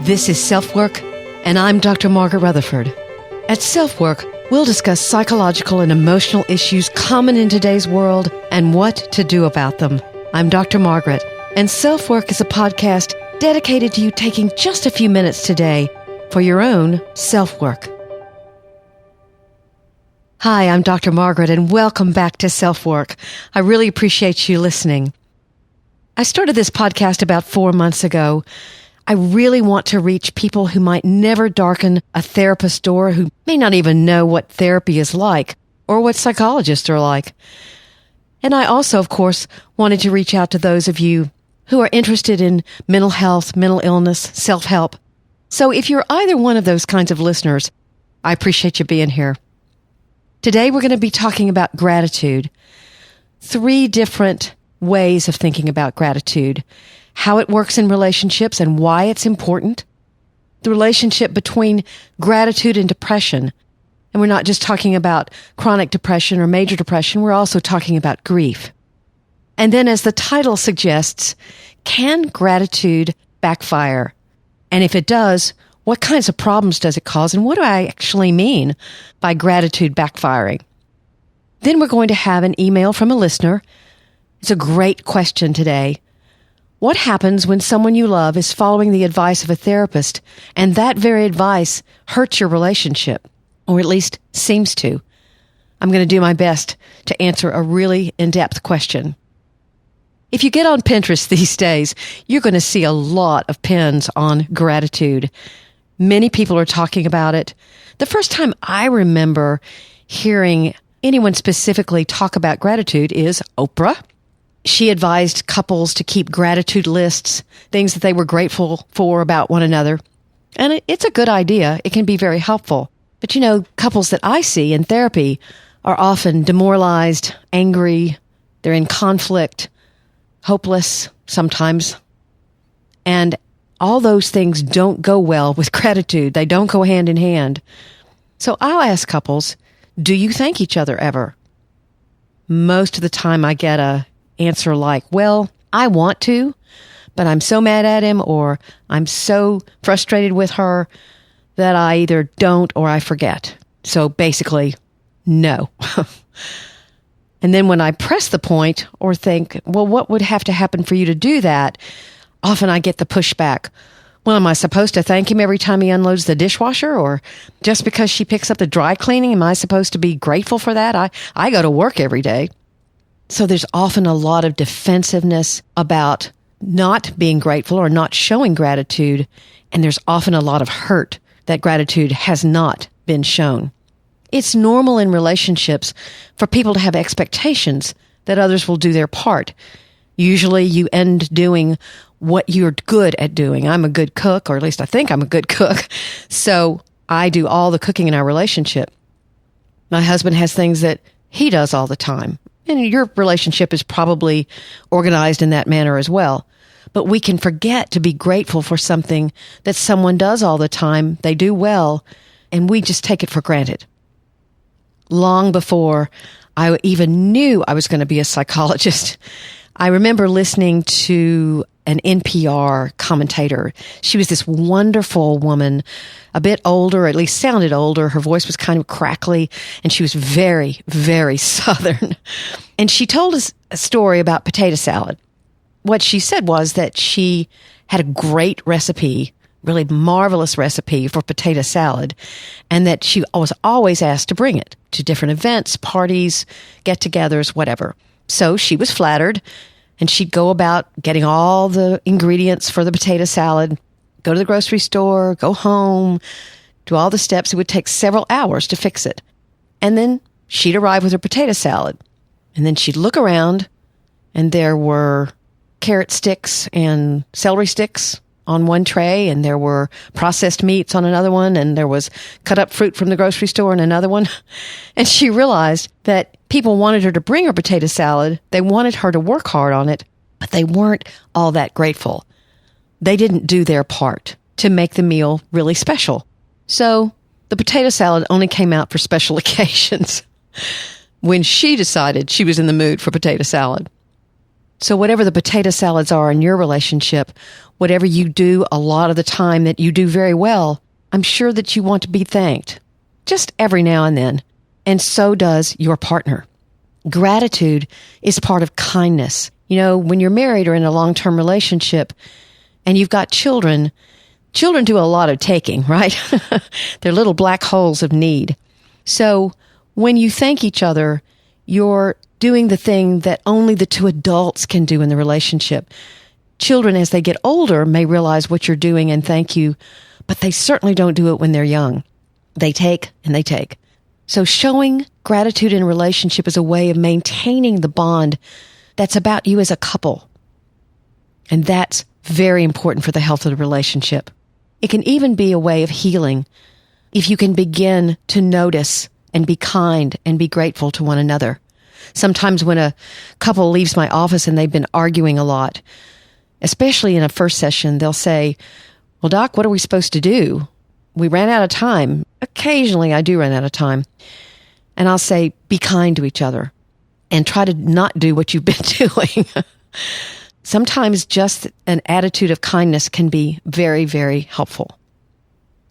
This is SelfWork, and I'm Dr. Margaret Rutherford. At SelfWork, we'll discuss psychological and emotional issues common in today's world and what to do about them. I'm Dr. Margaret, and SelfWork is a podcast dedicated to you taking just a few minutes today for your own self-work. Hi, I'm Dr. Margaret, and welcome back to SelfWork. I really appreciate you listening. I started this podcast about 4 months ago. I really want to reach people who might never darken a therapist's door, who may not even know what therapy is like or what psychologists are like. And I also, of course, wanted to reach out to those of you who are interested in mental health, mental illness, self-help. So if you're either one of those kinds of listeners, I appreciate you being here. Today we're going to be talking about gratitude. 3 different ways of thinking about gratitude. How it works in relationships and why it's important. The relationship between gratitude and depression. And we're not just talking about chronic depression or major depression, we're also talking about grief. And then, as the title suggests, can gratitude backfire? And if it does, what kinds of problems does it cause? And what do I actually mean by gratitude backfiring? Then we're going to have an email from a listener. It's a great question today. What happens when someone you love is following the advice of a therapist and that very advice hurts your relationship, or at least seems to? I'm going to do my best to answer a really in-depth question. If you get on Pinterest these days, you're going to see a lot of pins on gratitude. Many people are talking about it. The first time I remember hearing anyone specifically talk about gratitude is Oprah. She advised couples to keep gratitude lists, things that they were grateful for about one another. And it's a good idea. It can be very helpful. But couples that I see in therapy are often demoralized, angry, they're in conflict, hopeless sometimes. And all those things don't go well with gratitude. They don't go hand in hand. So I'll ask couples, do you thank each other ever? Most of the time I get a answer like, well, I want to, but I'm so mad at him or I'm so frustrated with her that I either don't or I forget. So basically, no. And then when I press the point or think, well, what would have to happen for you to do that? Often I get the pushback. Well, am I supposed to thank him every time he unloads the dishwasher? Or just because she picks up the dry cleaning, am I supposed to be grateful for that? I go to work every day. So there's often a lot of defensiveness about not being grateful or not showing gratitude. And there's often a lot of hurt that gratitude has not been shown. It's normal in relationships for people to have expectations that others will do their part. Usually you end doing what you're good at doing. I'm a good cook, or at least I think I'm a good cook. So I do all the cooking in our relationship. My husband has things that he does all the time. And your relationship is probably organized in that manner as well. But we can forget to be grateful for something that someone does all the time. They do well, and we just take it for granted. Long before I even knew I was going to be a psychologist, I remember listening to an NPR commentator. She was this wonderful woman, a bit older, at least sounded older. Her voice was kind of crackly, and she was very, very Southern. And she told us a story about potato salad. What she said was that she had a great recipe, really marvelous recipe for potato salad, and that she was always asked to bring it to different events, parties, get-togethers, whatever. So she was flattered, and she'd go about getting all the ingredients for the potato salad, go to the grocery store, go home, do all the steps. It would take several hours to fix it. And then she'd arrive with her potato salad. And then she'd look around, and there were carrot sticks and celery sticks on one tray, and there were processed meats on another one, and there was cut up fruit from the grocery store on another one. And she realized that people wanted her to bring her potato salad. They wanted her to work hard on it, but they weren't all that grateful. They didn't do their part to make the meal really special. So the potato salad only came out for special occasions when she decided she was in the mood for potato salad. So whatever the potato salads are in your relationship, whatever you do a lot of the time that you do very well, I'm sure that you want to be thanked. Just every now and then. And so does your partner. Gratitude is part of kindness. You know, when you're married or in a long-term relationship and you've got children do a lot of taking, right? They're little black holes of need. So when you thank each other, you're doing the thing that only the two adults can do in the relationship. Children, as they get older, may realize what you're doing and thank you, but they certainly don't do it when they're young. They take and they take. So showing gratitude in a relationship is a way of maintaining the bond that's about you as a couple. And that's very important for the health of the relationship. It can even be a way of healing if you can begin to notice and be kind and be grateful to one another. Sometimes when a couple leaves my office and they've been arguing a lot, especially in a first session, they'll say, "Well, Doc, what are we supposed to do? We ran out of time." Occasionally I do run out of time. And I'll say, be kind to each other and try to not do what you've been doing. Sometimes just an attitude of kindness can be very, very helpful.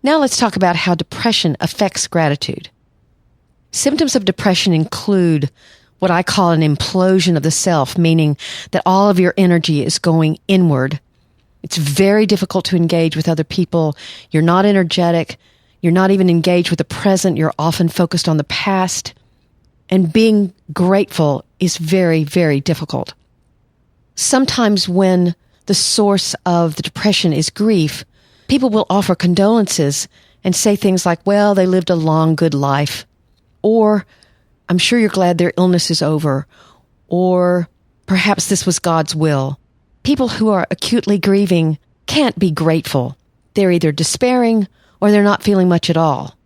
Now let's talk about how depression affects gratitude. Symptoms of depression include what I call an implosion of the self, meaning that all of your energy is going inward. It's very difficult to engage with other people. You're not energetic. You're not even engaged with the present. You're often focused on the past. And being grateful is very, very difficult. Sometimes when the source of the depression is grief, people will offer condolences and say things like, well, they lived a long, good life. Or, I'm sure you're glad their illness is over. Or, perhaps this was God's will. People who are acutely grieving can't be grateful. They're either despairing or they're not feeling much at all.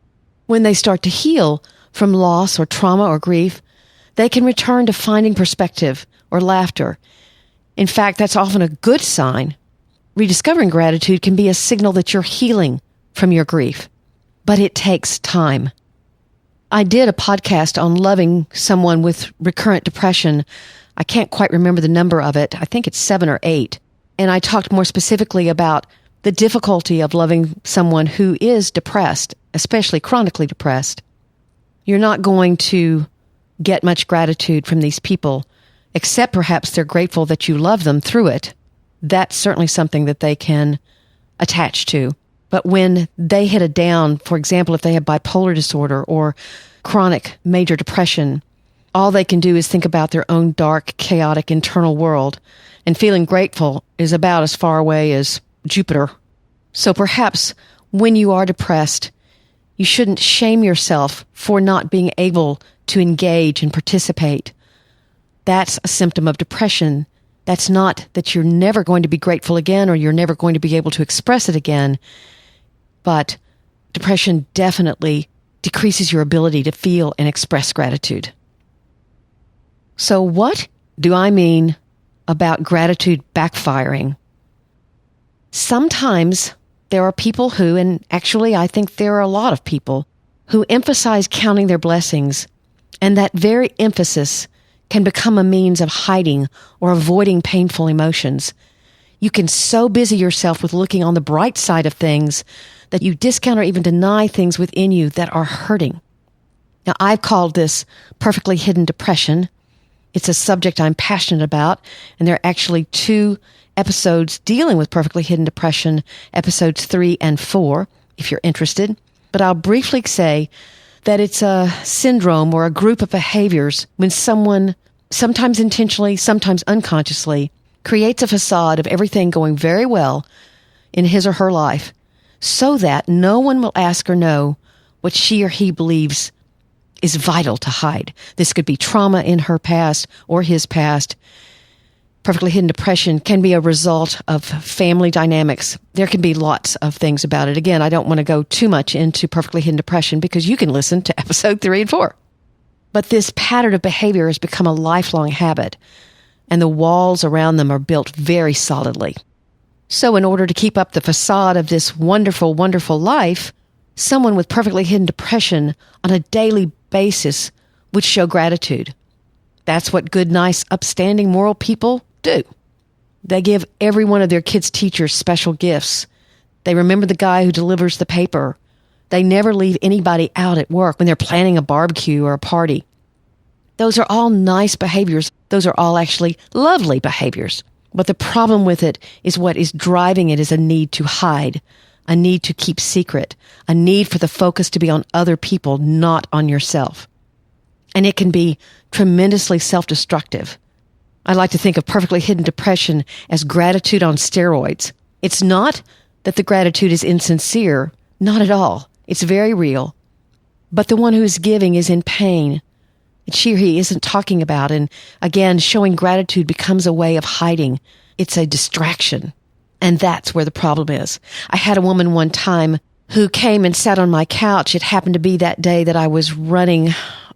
When they start to heal from loss or trauma or grief, they can return to finding perspective or laughter. In fact, that's often a good sign. Rediscovering gratitude can be a signal that you're healing from your grief, but it takes time. I did a podcast on loving someone with recurrent depression. I can't quite remember the number of it. I think it's 7 or 8. And I talked more specifically about the difficulty of loving someone who is depressed, especially chronically depressed. You're not going to get much gratitude from these people, except perhaps they're grateful that you love them through it. That's certainly something that they can attach to. But when they hit a down, for example, if they have bipolar disorder or chronic major depression, all they can do is think about their own dark, chaotic internal world, and feeling grateful is about as far away as Jupiter. So perhaps when you are depressed, you shouldn't shame yourself for not being able to engage and participate. That's a symptom of depression. That's not that you're never going to be grateful again or you're never going to be able to express it again. But depression definitely decreases your ability to feel and express gratitude. So what do I mean about gratitude backfiring? Sometimes there are people who, and actually I think there are a lot of people, who emphasize counting their blessings, and that very emphasis can become a means of hiding or avoiding painful emotions. You can so busy yourself with looking on the bright side of things that you discount or even deny things within you that are hurting. Now, I've called this perfectly hidden depression. It's a subject I'm passionate about, and there are actually 2 episodes dealing with perfectly hidden depression, episodes 3 and 4, if you're interested. But I'll briefly say that it's a syndrome or a group of behaviors when someone, sometimes intentionally, sometimes unconsciously, creates a facade of everything going very well in his or her life so that no one will ask or know what she or he believes is vital to hide. This could be trauma in her past or his past. Perfectly hidden depression can be a result of family dynamics. There can be lots of things about it. Again, I don't want to go too much into perfectly hidden depression because you can listen to episode 3 and 4. But this pattern of behavior has become a lifelong habit, and the walls around them are built very solidly. So in order to keep up the facade of this wonderful, wonderful life, someone with perfectly hidden depression on a daily basis would show gratitude. That's what good, nice, upstanding, moral people do. They give every one of their kids' teachers special gifts. They remember the guy who delivers the paper. They never leave anybody out at work when they're planning a barbecue or a party. Those are all nice behaviors. Those are all actually lovely behaviors. But the problem with it is what is driving it is a need to hide, a need to keep secret, a need for the focus to be on other people, not on yourself. And it can be tremendously self-destructive. I like to think of perfectly hidden depression as gratitude on steroids. It's not that the gratitude is insincere, not at all. It's very real. But the one who is giving is in pain. She or he isn't talking about, and again, showing gratitude becomes a way of hiding. It's a distraction. And that's where the problem is. I had a woman one time who came and sat on my couch. It happened to be that day that I was running,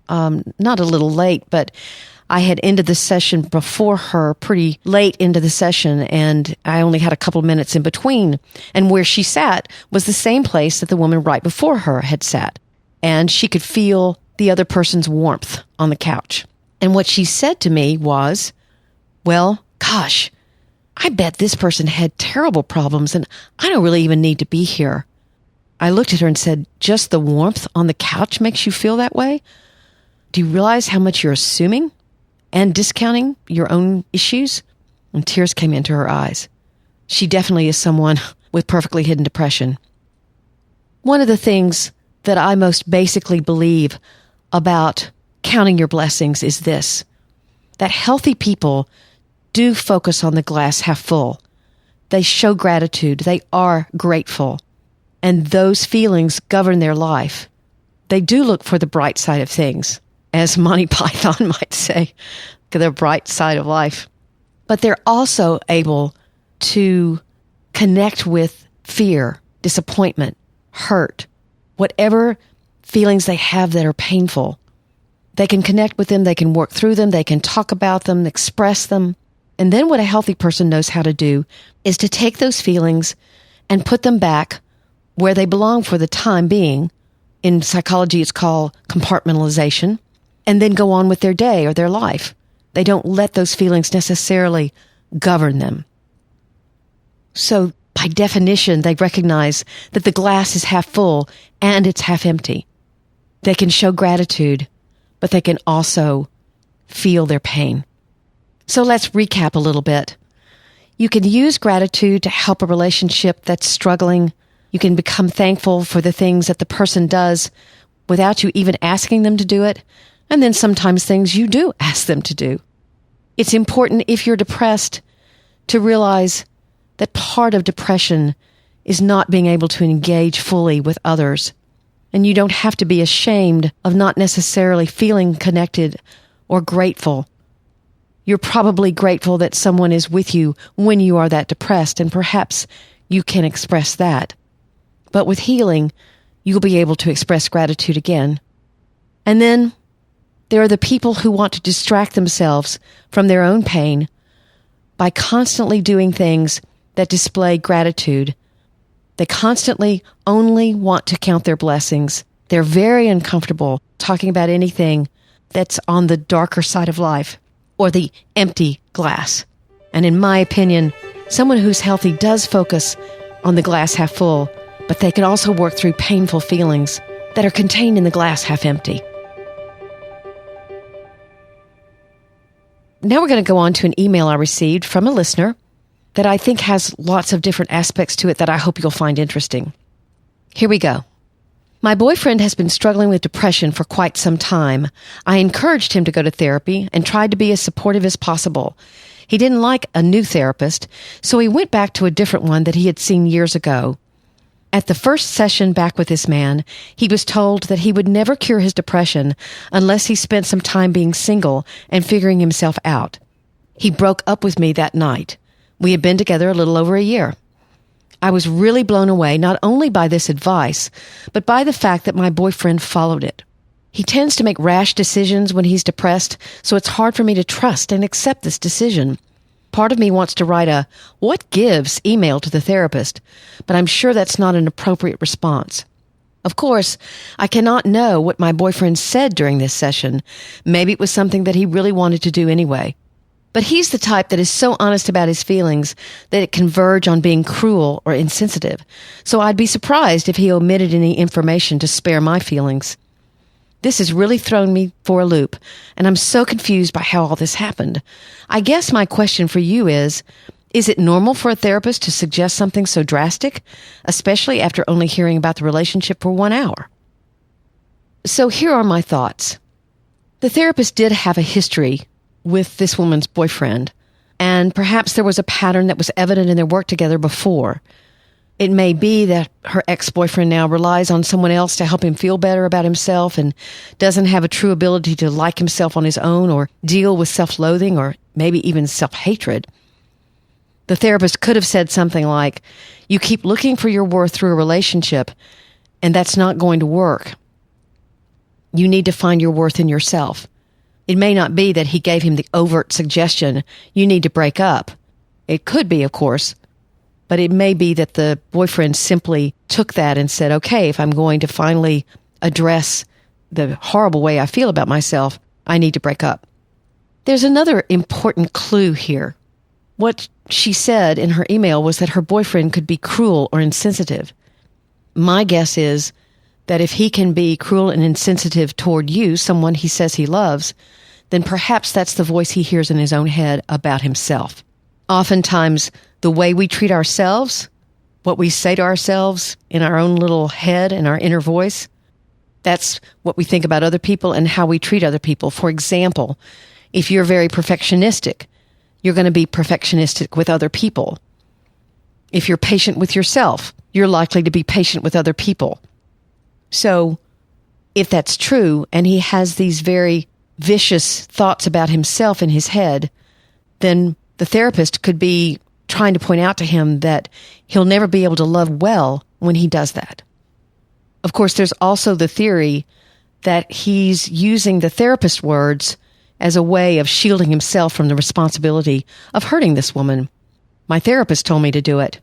not a little late, but I had ended the session before her, pretty late into the session, and I only had a couple minutes in between. And where she sat was the same place that the woman right before her had sat. And she could feel the other person's warmth on the couch. And what she said to me was, well, gosh, I bet this person had terrible problems and I don't really even need to be here. I looked at her and said, just the warmth on the couch makes you feel that way? Do you realize how much you're assuming and discounting your own issues? And tears came into her eyes. She definitely is someone with perfectly hidden depression. One of the things that I most basically believe about counting your blessings is this, that healthy people do focus on the glass half full. They show gratitude. They are grateful. And those feelings govern their life. They do look for the bright side of things, as Monty Python might say, the bright side of life. But they're also able to connect with fear, disappointment, hurt, whatever feelings they have that are painful. They can connect with them, they can work through them, they can talk about them, express them. And then what a healthy person knows how to do is to take those feelings and put them back where they belong for the time being. In psychology, it's called compartmentalization, and then go on with their day or their life. They don't let those feelings necessarily govern them. So by definition, they recognize that the glass is half full and it's half empty. They can show gratitude, but they can also feel their pain. So let's recap a little bit. You can use gratitude to help a relationship that's struggling. You can become thankful for the things that the person does without you even asking them to do it. And then sometimes things you do ask them to do. It's important if you're depressed to realize that part of depression is not being able to engage fully with others. And you don't have to be ashamed of not necessarily feeling connected or grateful. You're probably grateful that someone is with you when you are that depressed, and perhaps you can express that. But with healing, you'll be able to express gratitude again. And then there are the people who want to distract themselves from their own pain by constantly doing things that display gratitude. They constantly only want to count their blessings. They're very uncomfortable talking about anything that's on the darker side of life or the empty glass. And in my opinion, someone who's healthy does focus on the glass half full, but they can also work through painful feelings that are contained in the glass half empty. Now we're going to go on to an email I received from a listener that I think has lots of different aspects to it that I hope you'll find interesting. Here we go. My boyfriend has been struggling with depression for quite some time. I encouraged him to go to therapy and tried to be as supportive as possible. He didn't like a new therapist, so he went back to a different one that he had seen years ago. At the first session back with this man, he was told that he would never cure his depression unless he spent some time being single and figuring himself out. He broke up with me that night. We had been together a little over a year. I was really blown away not only by this advice, but by the fact that my boyfriend followed it. He tends to make rash decisions when he's depressed, so it's hard for me to trust and accept this decision. Part of me wants to write a "what gives" email to the therapist, but I'm sure that's not an appropriate response. Of course, I cannot know what my boyfriend said during this session. Maybe it was something that he really wanted to do anyway. But he's the type that is so honest about his feelings that it can verge on being cruel or insensitive. So I'd be surprised if he omitted any information to spare my feelings. This has really thrown me for a loop, and I'm so confused by how all this happened. I guess my question for you is it normal for a therapist to suggest something so drastic, especially after only hearing about the relationship for 1 hour? So here are my thoughts. The therapist did have a history with this woman's boyfriend, and perhaps there was a pattern that was evident in their work together before. It may be that her ex-boyfriend now relies on someone else to help him feel better about himself and doesn't have a true ability to like himself on his own or deal with self-loathing or maybe even self-hatred. The therapist could have said something like, "You keep looking for your worth through a relationship, and that's not going to work. You need to find your worth in yourself." It may not be that he gave him the overt suggestion, "You need to break up." It could be, of course, but it may be that the boyfriend simply took that and said, "Okay, if I'm going to finally address the horrible way I feel about myself, I need to break up." There's another important clue here. What she said in her email was that her boyfriend could be cruel or insensitive. My guess is that if he can be cruel and insensitive toward you, someone he says he loves, then perhaps that's the voice he hears in his own head about himself. Oftentimes, the way we treat ourselves, what we say to ourselves in our own little head and our inner voice, that's what we think about other people and how we treat other people. For example, if you're very perfectionistic, you're going to be perfectionistic with other people. If you're patient with yourself, you're likely to be patient with other people. So, if that's true, and he has these very vicious thoughts about himself in his head, then the therapist could be trying to point out to him that he'll never be able to love well when he does that. Of course, there's also the theory that he's using the therapist's words as a way of shielding himself from the responsibility of hurting this woman. My therapist told me to do it.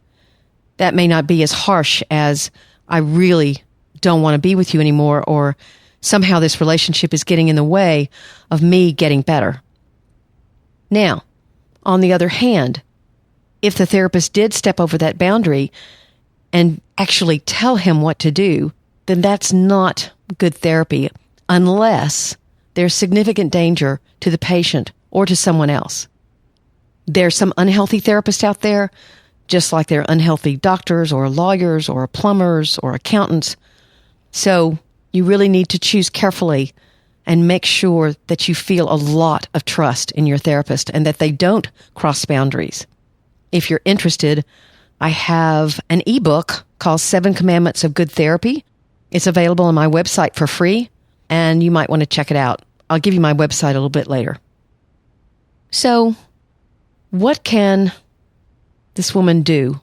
That may not be as harsh as, "I really don't want to be with you anymore," or "somehow this relationship is getting in the way of me getting better." Now, on the other hand, if the therapist did step over that boundary and actually tell him what to do, then that's not good therapy unless there's significant danger to the patient or to someone else. There's some unhealthy therapists out there, just like there are unhealthy doctors or lawyers or plumbers or accountants. So you really need to choose carefully and make sure that you feel a lot of trust in your therapist and that they don't cross boundaries. If you're interested, I have an ebook called 7 Commandments of Good Therapy. It's available on my website for free, and you might want to check it out. I'll give you my website a little bit later. So, what can this woman do?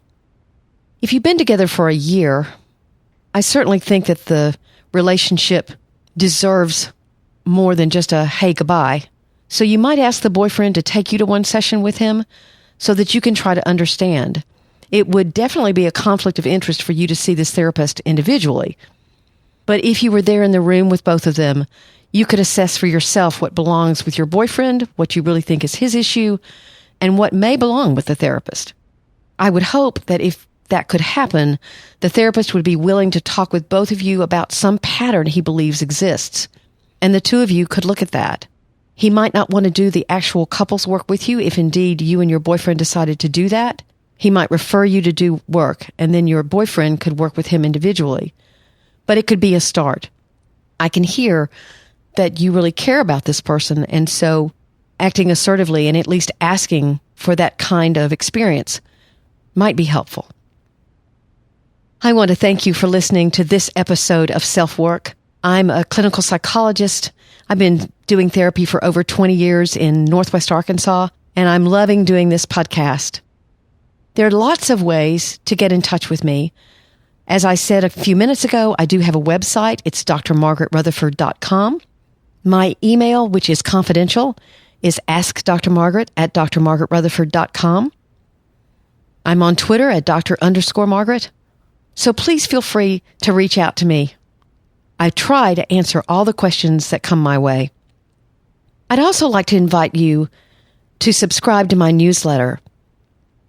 If you've been together for a year, I certainly think that the relationship deserves more than just a "hey, goodbye." So you might ask the boyfriend to take you to one session with him so that you can try to understand. It would definitely be a conflict of interest for you to see this therapist individually. But if you were there in the room with both of them, you could assess for yourself what belongs with your boyfriend, what you really think is his issue, and what may belong with the therapist. I would hope that if that could happen, the therapist would be willing to talk with both of you about some pattern he believes exists, and the two of you could look at that. He might not want to do the actual couples work with you if indeed you and your boyfriend decided to do that. He might refer you to do work, and then your boyfriend could work with him individually. But it could be a start. I can hear that you really care about this person, and so acting assertively and at least asking for that kind of experience might be helpful. I want to thank you for listening to this episode of SelfWork. I'm a clinical psychologist. I've been doing therapy for over 20 years in Northwest Arkansas, and I'm loving doing this podcast. There are lots of ways to get in touch with me. As I said a few minutes ago, I do have a website. It's drmargaretrutherford.com. My email, which is confidential, is askdrmargaret at drmargaretrutherford.com. I'm on Twitter at Dr_Margaret. So please feel free to reach out to me. I try to answer all the questions that come my way. I'd also like to invite you to subscribe to my newsletter.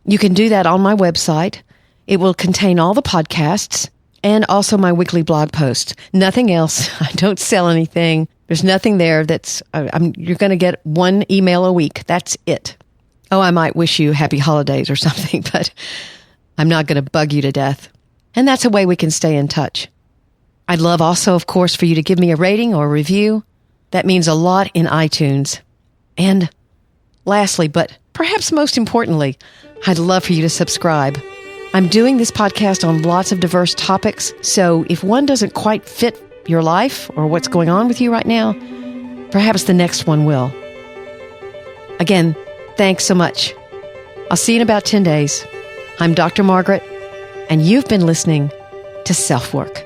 You can do that on my website. It will contain all the podcasts and also my weekly blog post. Nothing else. I don't sell anything. There's nothing there you're going to get one email a week. That's it. Oh, I might wish you happy holidays or something, but I'm not going to bug you to death. And that's a way we can stay in touch. I'd love also, of course, for you to give me a rating or a review. That means a lot in iTunes. And lastly, but perhaps most importantly, I'd love for you to subscribe. I'm doing this podcast on lots of diverse topics, so if one doesn't quite fit your life or what's going on with you right now, perhaps the next one will. Again, thanks so much. I'll see you in about 10 days. I'm Dr. Margaret, and you've been listening to SelfWork.